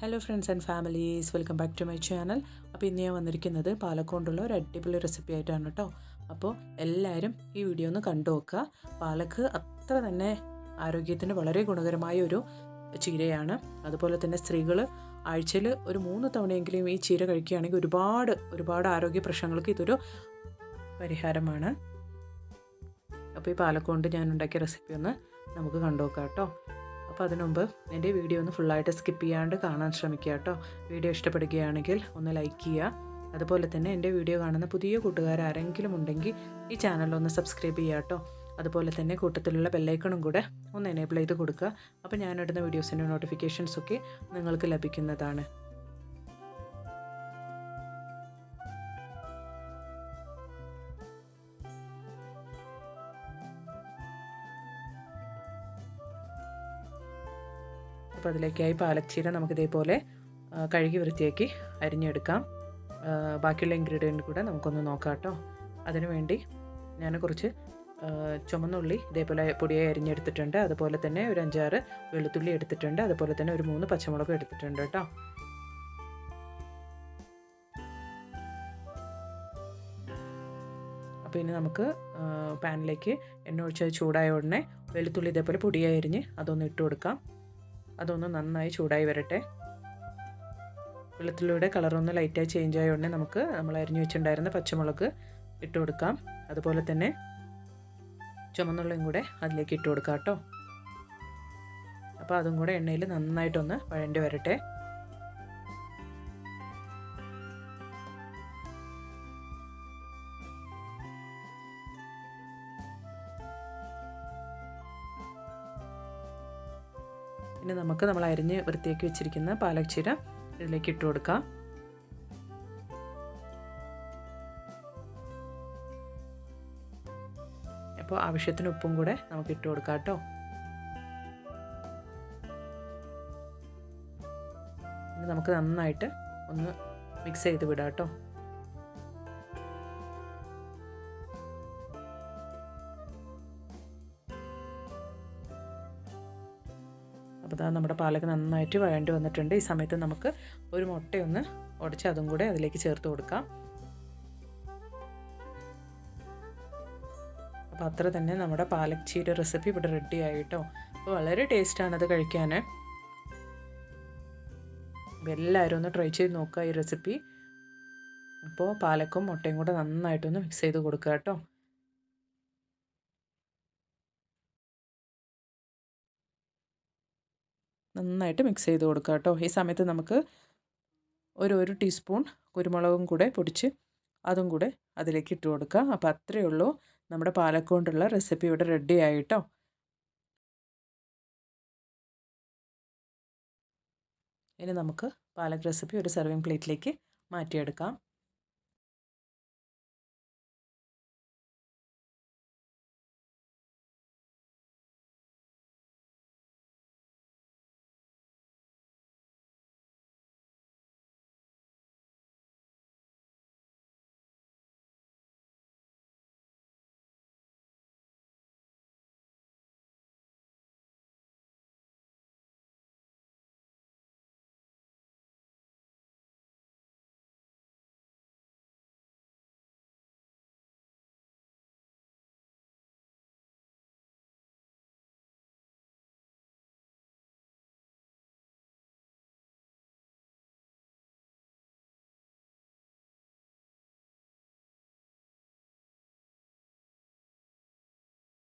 Hello friends and families, welcome back to my channel. അപ്പോൾ ഇന്ന് ഞാൻ വന്നിരിക്കുന്നത് പാലക്കൊണ്ടുള്ള ഒരു അടിപൊളി റെസിപ്പി ആയിട്ടാണ് കേട്ടോ. അപ്പോൾ എല്ലാവരും ഈ വീഡിയോ ഒന്ന് കണ്ടു നോക്കുക. പാലക്ക് അത്ര തന്നെ ആരോഗ്യത്തിന് വളരെ ഗുണകരമായ ഒരു ചീരയാണ്. അതുപോലെ തന്നെ സ്ത്രീകൾ ആഴ്ചയിൽ ഒരു 3 തവണയെങ്കിലും ഈ ചീര കഴിക്കുകയാണെങ്കിൽ ഒരുപാട് ആരോഗ്യ പ്രശ്നങ്ങൾക്ക് ഇതൊരു പരിഹാരമാണ്. അപ്പോൾ ഈ പാലക്കൊണ്ട് ഞാൻ ഉണ്ടാക്കിയ റെസിപ്പി ഒന്ന് നമുക്ക് കണ്ടു നോക്കാം കേട്ടോ. അപ്പോൾ അതിനു മുമ്പ് എൻ്റെ വീഡിയോ ഒന്ന് ഫുള്ളായിട്ട് സ്കിപ്പ് ചെയ്യാണ്ട് കാണാൻ ശ്രമിക്കുക കേട്ടോ. വീഡിയോ ഇഷ്ടപ്പെടുകയാണെങ്കിൽ ഒന്ന് ലൈക്ക് ചെയ്യുക. അതുപോലെ തന്നെ എൻ്റെ വീഡിയോ കാണുന്ന പുതിയ കൂട്ടുകാർ ആരെങ്കിലും ഉണ്ടെങ്കിൽ ഈ ചാനലൊന്ന് സബ്സ്ക്രൈബ് ചെയ്യുക കേട്ടോ. അതുപോലെ തന്നെ കൂട്ടത്തിലുള്ള ബെല്ലൈക്കണും കൂടെ ഒന്ന് എനേബിൾ ചെയ്ത് കൊടുക്കുക. അപ്പോൾ ഞാനിടുന്ന വീഡിയോസിൻ്റെ നോട്ടിഫിക്കേഷൻസൊക്കെ നിങ്ങൾക്ക് ലഭിക്കുന്നതാണ്. അപ്പോൾ അതിലേക്കായി പാലച്ചീര നമുക്കിതേപോലെ കഴുകി വൃത്തിയാക്കി അരിഞ്ഞെടുക്കാം. ബാക്കിയുള്ള ഇൻഗ്രീഡിയൻറ്റ് കൂടെ നമുക്കൊന്ന് നോക്കാം കേട്ടോ. അതിനുവേണ്ടി ഞാൻ കുറച്ച് ചുമന്നുള്ളി ഇതേപോലെ പൊടിയായി അരിഞ്ഞെടുത്തിട്ടുണ്ട്. അതുപോലെ തന്നെ ഒരു 5-6 വെളുത്തുള്ളി എടുത്തിട്ടുണ്ട്. അതുപോലെ തന്നെ ഒരു 3 പച്ചമുളക് എടുത്തിട്ടുണ്ട് കേട്ടോ. അപ്പോൾ ഇനി നമുക്ക് പാനിലേക്ക് എണ്ണ ഒഴിച്ച് ചൂടായ ഉടനെ വെളുത്തുള്ളി ഇതേപോലെ പൊടിയായി അരിഞ്ഞ് അതൊന്ന് ഇട്ട് കൊടുക്കാം. അതൊന്ന് നന്നായി ചൂടായി വരട്ടെ. വെളുത്തുള്ളിയുടെ കളറൊന്ന് ലൈറ്റായി ചേഞ്ച് ആയ ഉടനെ നമ്മൾ അരിഞ്ഞു വെച്ചിട്ടുണ്ടായിരുന്ന പച്ചമുളക് ഇട്ട് കൊടുക്കാം. അതുപോലെ തന്നെ ചുമന്നുള്ളിയും കൂടെ അതിലേക്ക് ഇട്ട് കൊടുക്കാം കേട്ടോ. അപ്പോൾ അതും കൂടെ എണ്ണയിൽ നന്നായിട്ടൊന്ന് വഴണ്ടി വരട്ടെ. ഇനി നമ്മൾ അരിഞ്ഞ് വൃത്തിയാക്കി വെച്ചിരിക്കുന്ന പാലക്കച്ചീര ഇതിലേക്ക് ഇട്ട് കൊടുക്കാം. അപ്പോൾ ആവശ്യത്തിന് ഉപ്പും കൂടെ നമുക്ക് ഇട്ട് കൊടുക്കാം കേട്ടോ. ഇനി നമുക്ക് നന്നായിട്ട് ഒന്ന് മിക്സ് ചെയ്ത് വിടാം കേട്ടോ. അപ്പോൾ നമ്മുടെ പാലക്ക് നന്നായിട്ട് വഴണ്ടി വന്നിട്ടുണ്ട്. ഈ സമയത്ത് നമുക്ക് ഒരു മുട്ടയൊന്ന് ഉടച്ച് അതും കൂടെ അതിലേക്ക് ചേർത്ത് കൊടുക്കാം. അപ്പോൾ അത്ര തന്നെ നമ്മുടെ പാലക്കച്ചീര റെസിപ്പി ഇവിടെ റെഡി ആയിട്ടോ. അപ്പോൾ വളരെ ടേസ്റ്റാണ് അത് കഴിക്കാൻ. അപ്പോൾ എല്ലാവരും ഒന്ന് ട്രൈ ചെയ്ത് നോക്കുക ഈ റെസിപ്പി. അപ്പോൾ പാലക്കും മുട്ടയും കൂടെ നന്നായിട്ടൊന്ന് മിക്സ് ചെയ്ത് കൊടുക്കുക കേട്ടോ. നന്നായിട്ട് മിക്സ് ചെയ്ത് കൊടുക്കുക കേട്ടോ. ഈ സമയത്ത് നമുക്ക് ഒരു ടീസ്പൂൺ കുരുമുളകും കൂടെ പൊടിച്ച് അതും കൂടെ അതിലേക്ക് ഇട്ട് കൊടുക്കുക. അപ്പോൾ അത്രയേ ഉള്ളൂ, നമ്മുടെ പാലക്കൊണ്ടുള്ള റെസിപ്പി ഇവിടെ റെഡി ആയിട്ടോ. ഇനി നമുക്ക് പാലക്ക് റെസിപ്പി ഒരു സെർവിങ് പ്ലേറ്റിലേക്ക് മാറ്റിയെടുക്കാം.